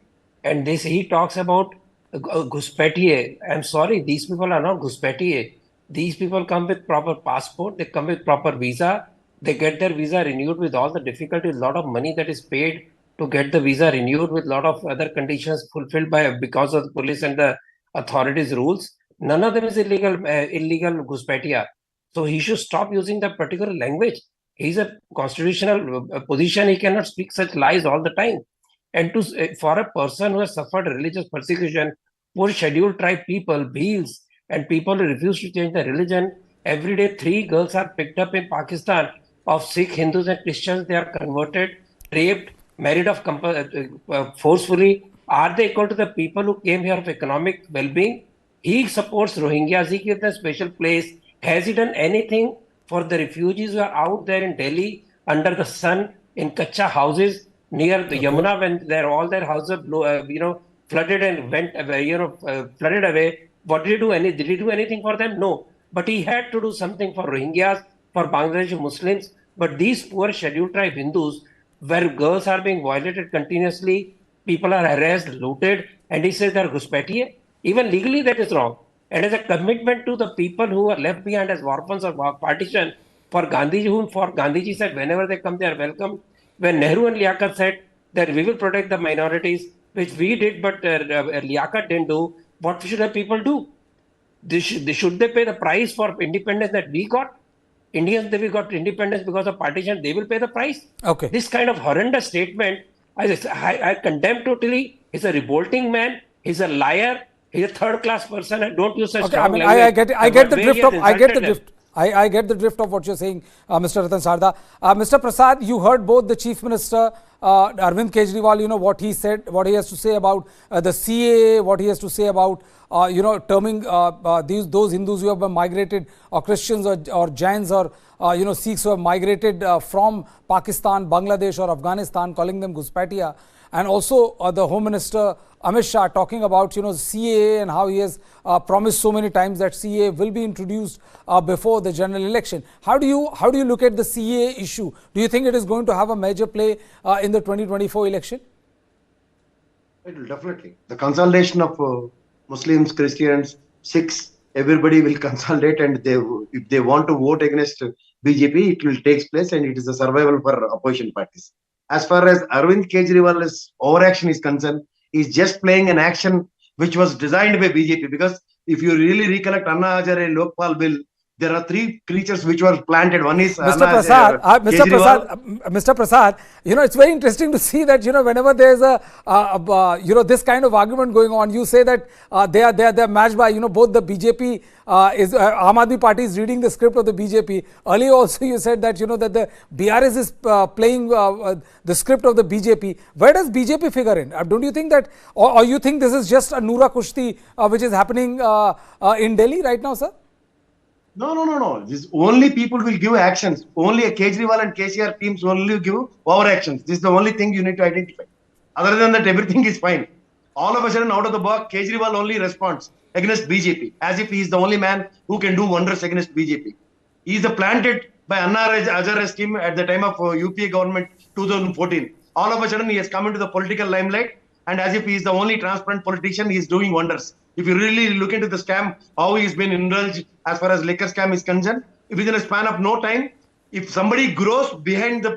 And he talks about Ghuspaitiye. I'm sorry, these people are not Ghuspaitiye. These people come with proper passport, they come with proper visa, they get their visa renewed with all the difficulties, a lot of money that is paid to get the visa renewed with a lot of other conditions fulfilled because of the police and the authorities' rules. None of them is illegal Ghuspaitiya. So he should stop using that particular language. He's a constitutional position. He cannot speak such lies all the time. And for a person who has suffered religious persecution, poor scheduled tribe people, Bheels, and people who refuse to change their religion, every day 3 girls are picked up in Pakistan of Sikh, Hindus and Christians. They are converted, raped, married off forcefully. Are they equal to the people who came here for economic well-being? He supports Rohingyas. He gives them special place. Has he done anything for the refugees who are out there in Delhi under the sun in Kacha houses near the Yamuna when all their houses flooded and went away, flooded away? What did he do? Did he do anything for them? No. But he had to do something for Rohingyas, for Bangladeshi Muslims. But these poor scheduled tribe Hindus, where girls are being violated continuously, people are harassed, looted, and he says they're Ghuspaitiye. Even legally, that is wrong. And as a commitment to the people who are left behind as orphans of partition, for Gandhiji said, whenever they come, they are welcome. When Nehru and Liaquat said that we will protect the minorities, which we did, but Liaquat didn't do, what should the people do? Should they pay the price for independence that we got? Indians, they got independence because of partition, they will pay the price. Okay. This kind of horrendous statement, I condemn totally. He's a revolting man. He's a liar. He's a third-class person. I don't use such strong language. I get the drift of what you're saying, Mr. Ratan Sarda. Mr. Prasad, you heard both the Chief Minister, Arvind Kejriwal, what he said, what he has to say about the CAA, what he has to say about, terming those Hindus who have migrated, or Christians or Jains or, Sikhs who have migrated from Pakistan, Bangladesh or Afghanistan, calling them Ghuspaitiya. And also the Home Minister Amit Shah talking about CAA and how he has promised so many times that CAA will be introduced before the general election. How do you look at the CAA issue? Do you think it is going to have a major play in the 2024 election? It will definitely. The consolidation of Muslims, Christians, Sikhs, everybody will consolidate, and if they want to vote against BJP, it will take place, and it is a survival for opposition parties. As far as Arvind Kejriwal's overaction is concerned, he's just playing an action which was designed by BJP. Because if you really recollect Anna Hazare Lokpal bill, there are 3 creatures which were planted. One is Mr. Prasad, it's very interesting to see that, whenever there's this kind of argument going on, you say that they are matched by, both the BJP, Aam Aadmi Party is reading the script of the BJP. Earlier also you said that, that the BRS is playing the script of the BJP. Where does BJP figure in? Don't you think that, or you think this is just a Noora Kushti which is happening in Delhi right now, sir? No. This only people will give actions. Only a Kejriwal and KCR teams only give our actions. This is the only thing you need to identify. Other than that, everything is fine. All of a sudden, out of the box, Kejriwal only responds against BJP, as if he is the only man who can do wonders against BJP. He is planted by Anna Hazare scheme at the time of UPA government 2014. All of a sudden, he has come into the political limelight, and as if he is the only transparent politician, he is doing wonders. If you really look into the scam, how he has been indulged as far as liquor scam is concerned, within a span of no time, if somebody grows behind the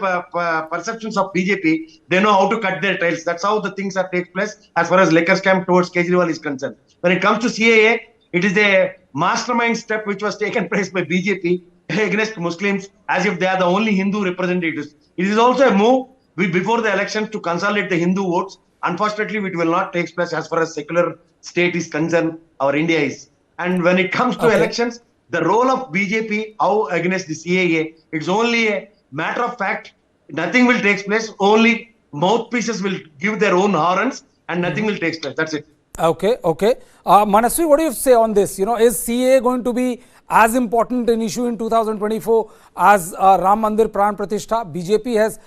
perceptions of BJP, they know how to cut their tails. That's how the things are take place as far as liquor scam towards Kejriwal is concerned. When it comes to CAA, it is a mastermind step which was taken place by BJP against Muslims, as if they are the only Hindu representatives. It is also a move before the elections to consolidate the Hindu votes. Unfortunately, it will not take place as far as secular state is concerned, our India is. And when it comes to elections, the role of BJP, how against the CAA, it's only a matter of fact. Nothing will take place. Only mouthpieces will give their own horns and nothing will take place. That's it. Okay. Manaswi, what do you have to say on this? Is CAA going to be as important an issue in 2024 as Ram Mandir Pran Pratishtha? BJP has,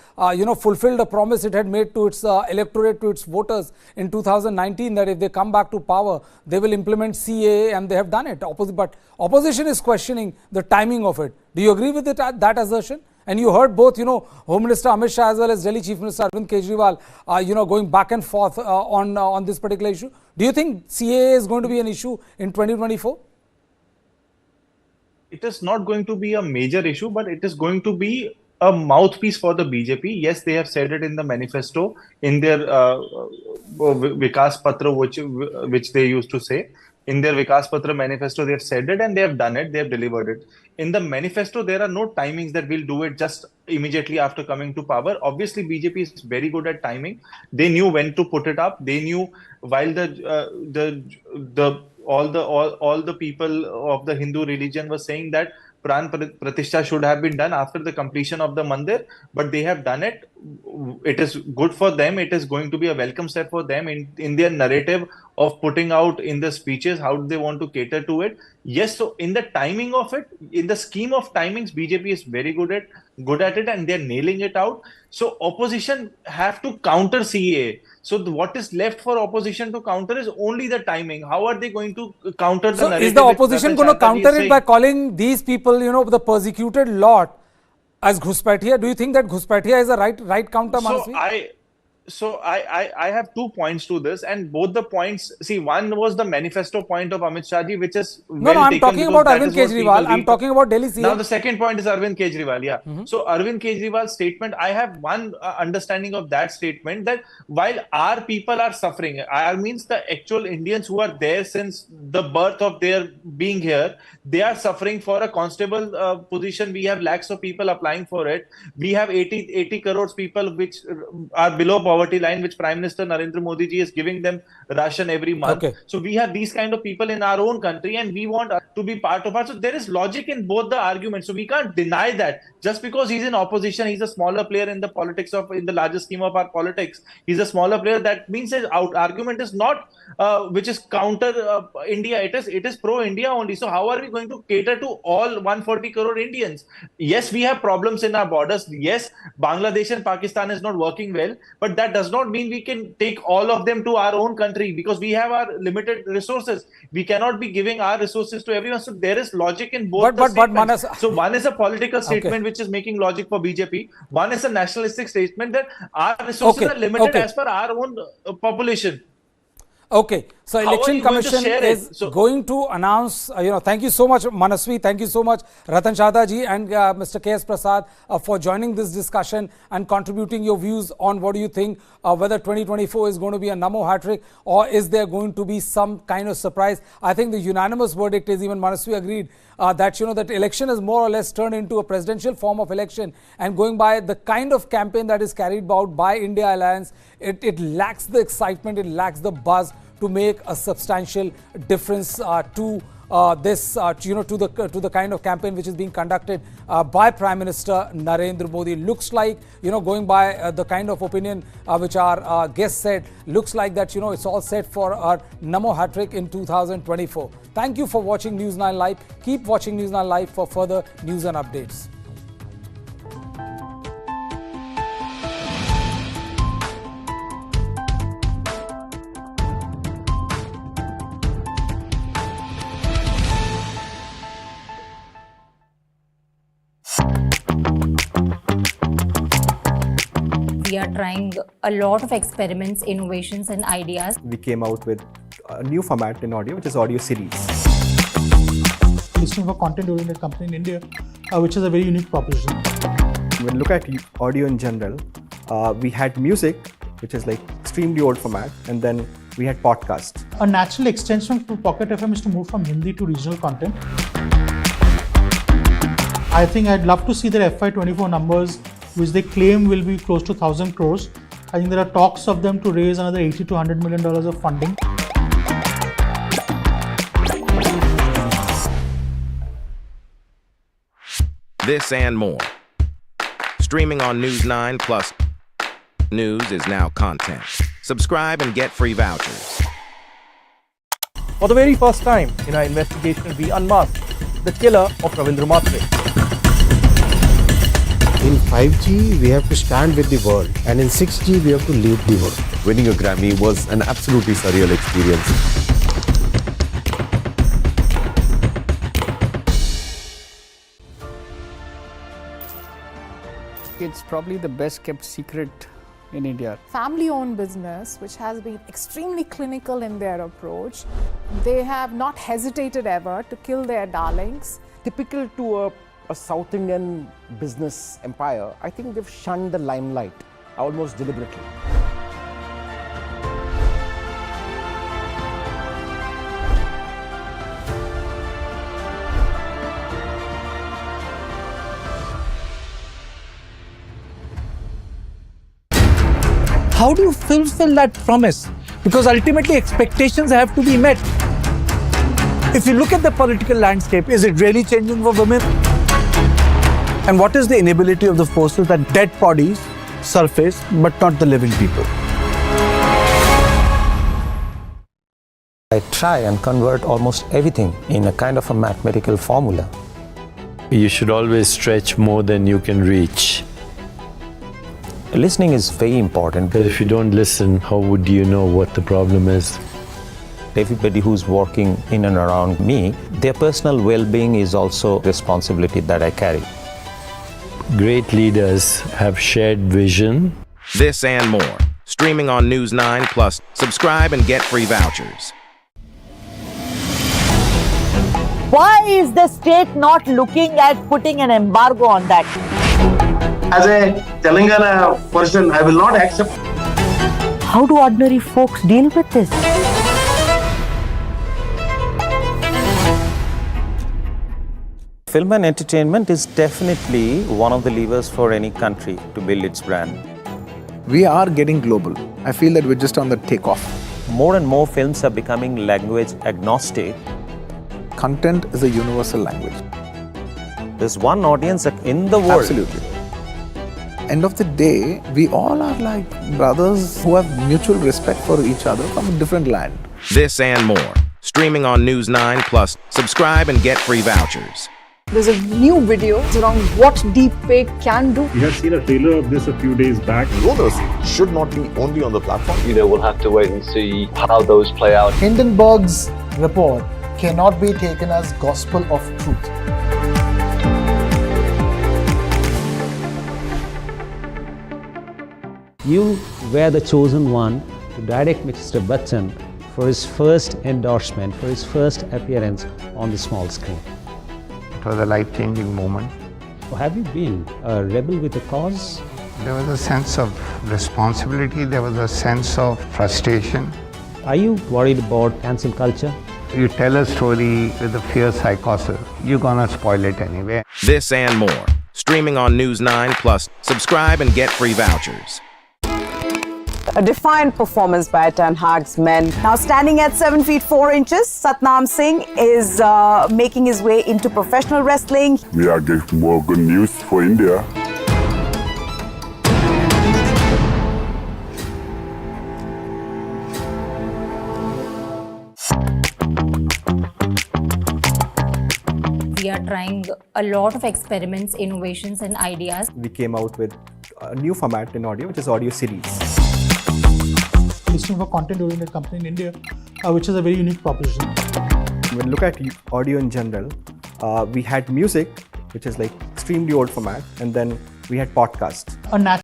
fulfilled a promise it had made to its electorate, to its voters in 2019, that if they come back to power, they will implement CAA, and they have done it. But opposition is questioning the timing of it. Do you agree with that assertion? And you heard both, Home Minister Amit Shah as well as Delhi Chief Minister Arvind Kejriwal, going back and forth on this particular issue. Do you think CAA is going to be an issue in 2024? It is not going to be a major issue, but it is going to be a mouthpiece for the BJP. Yes, they have said it in the manifesto, in their Vikas Patra, which they used to say. In their Vikas Patra manifesto, they have said it and they have done it, they have delivered it. In the manifesto, there are no timings that we'll do it just immediately after coming to power. Obviously, BJP is very good at timing. They knew when to put it up. They knew while all the people of the Hindu religion were saying that Pran Pratishtha should have been done after the completion of the mandir, but they have done it. It is good for them. It is going to be a welcome step for them in their narrative of putting out in the speeches how they want to cater to it. Yes, so in the timing of it, in the scheme of timings, BJP is very good at it, and they're nailing it out. So opposition have to counter CAA. So what is left for opposition to counter is only the timing. How are they going to counter the narrative? So is the opposition going to counter it by calling these people, the persecuted lot as Ghuspatia? Do you think that Ghuspatia is a right counter, Manasvi? So I have 2 points to this, and both the points, see, one was the manifesto point of Amit Shah ji, which is well I'm talking about Arvind Kejriwal. I'm talking about Delhi CM. Now the second point is Arvind Kejriwal, yeah. So Arvind Kejriwal's statement, I have one understanding of that statement, that while our people are suffering, I means the actual Indians who are there since the birth of their being here, they are suffering for a constable position. We have lakhs of people applying for it. We have 80 crores people which are below poverty line, which Prime Minister Narendra Modi ji is giving them ration every month. So we have these kind of people in our own country, and we want to be part of it. So there is logic in both the arguments. So we can't deny that. Just because he's in opposition, he's a smaller player in the politics in the larger scheme of our politics. He's a smaller player. That means his argument is not which is counter India. It is pro India only. So how are we going to cater to all 140 crore Indians? Yes, we have problems in our borders. Yes, Bangladesh and Pakistan is not working well, but that does not mean we can take all of them to our own country, because we have our limited resources. We cannot be giving our resources to everyone. So there is logic in both the statements. So one is a political statement which is making logic for BJP. One is a nationalistic statement that our resources are limited as per our own population. Okay, so Election Commission is going to announce, thank you so much Manasvi, thank you so much Ratan Chadha ji and Mr. K.S. Prasad for joining this discussion and contributing your views on what do you think, whether 2024 is going to be a Namo hat-trick or is there going to be some kind of surprise. I think the unanimous verdict is, even Manasvi agreed, that that election is more or less turned into a presidential form of election, and going by the kind of campaign that is carried out by I.N.D.I.A alliance, it lacks the excitement, it lacks the buzz to make a substantial difference to this, to the kind of campaign which is being conducted by Prime Minister Narendra Modi. Looks like, going by the kind of opinion which our guest said, looks like that, it's all set for our Namo hat-trick in 2024. Thank you for watching News 9 Live. Keep watching News 9 Live for further news and updates. We are trying a lot of experiments, innovations and ideas. We came out with a new format in audio, which is audio series. Listening for content-oriented company in India, which is a very unique proposition. When we look at audio in general, we had music, which is like extremely old format, and then we had podcasts. A natural extension to Pocket FM is to move from Hindi to regional content. I think I'd love to see their FY24 numbers which they claim will be close to 1,000 crores. I think there are talks of them to raise another $80 to $100 million of funding. This and more. Streaming on News 9 Plus. News is now content. Subscribe and get free vouchers. For the very first time in our investigation, we unmasked the killer of Ravindra Matre. In 5G, we have to stand with the world, and in 6G, we have to lead the world. Winning a Grammy was an absolutely surreal experience. It's probably the best kept secret in India. Family-owned business, which has been extremely clinical in their approach. They have not hesitated ever to kill their darlings. Typical to a South Indian business empire, I think they've shunned the limelight almost deliberately. How do you fulfill that promise? Because ultimately expectations have to be met. If you look at the political landscape, is it really changing for women? And what is the inability of the forces that dead bodies surface but not the living people? I try and convert almost everything in a kind of a mathematical formula. You should always stretch more than you can reach. Listening is very important. But if you don't listen, how would you know what the problem is? Everybody who's working in and around me, their personal well-being is also a responsibility that I carry. Great leaders have shared vision. This and more. Streaming on News 9 Plus. Subscribe and get free vouchers. Why is the state not looking at putting an embargo on that? As a Telangana person, I will not accept. How do ordinary folks deal with this? Film and entertainment is definitely one of the levers for any country to build its brand. We are getting global. I feel that we're just on the takeoff. More and more films are becoming language agnostic. Content is a universal language. There's one audience in the world. Absolutely. End of the day, we all are like brothers who have mutual respect for each other from a different land. This and more. Streaming on News 9 Plus. Subscribe and get free vouchers. There's a new video around what deepfake can do. We have seen a trailer of this a few days back. Rollers should not be only on the platform. We'll have to wait and see how those play out. Hindenburg's report cannot be taken as gospel of truth. You were the chosen one to direct Mr. Bachchan for his first endorsement, for his first appearance on the small screen. It was a life-changing moment. Have you been a rebel with a cause? There was a sense of responsibility, there was a sense of frustration. Are you worried about cancel culture? You tell a story with a fierce psychosis, you're gonna spoil it anyway. This and more. Streaming on News 9 Plus. Subscribe and get free vouchers. A defiant performance by I.N.D.I.A's men. Now standing at 7 feet 4 inches, Satnam Singh is making his way into professional wrestling. We are getting more good news for India. We are trying a lot of experiments, innovations and ideas. We came out with a new format in audio, which is audio series. Listening for content-oriented company in India, which is a very unique proposition. When we look at audio in general, we had music, which is like extremely old format, and then we had podcasts.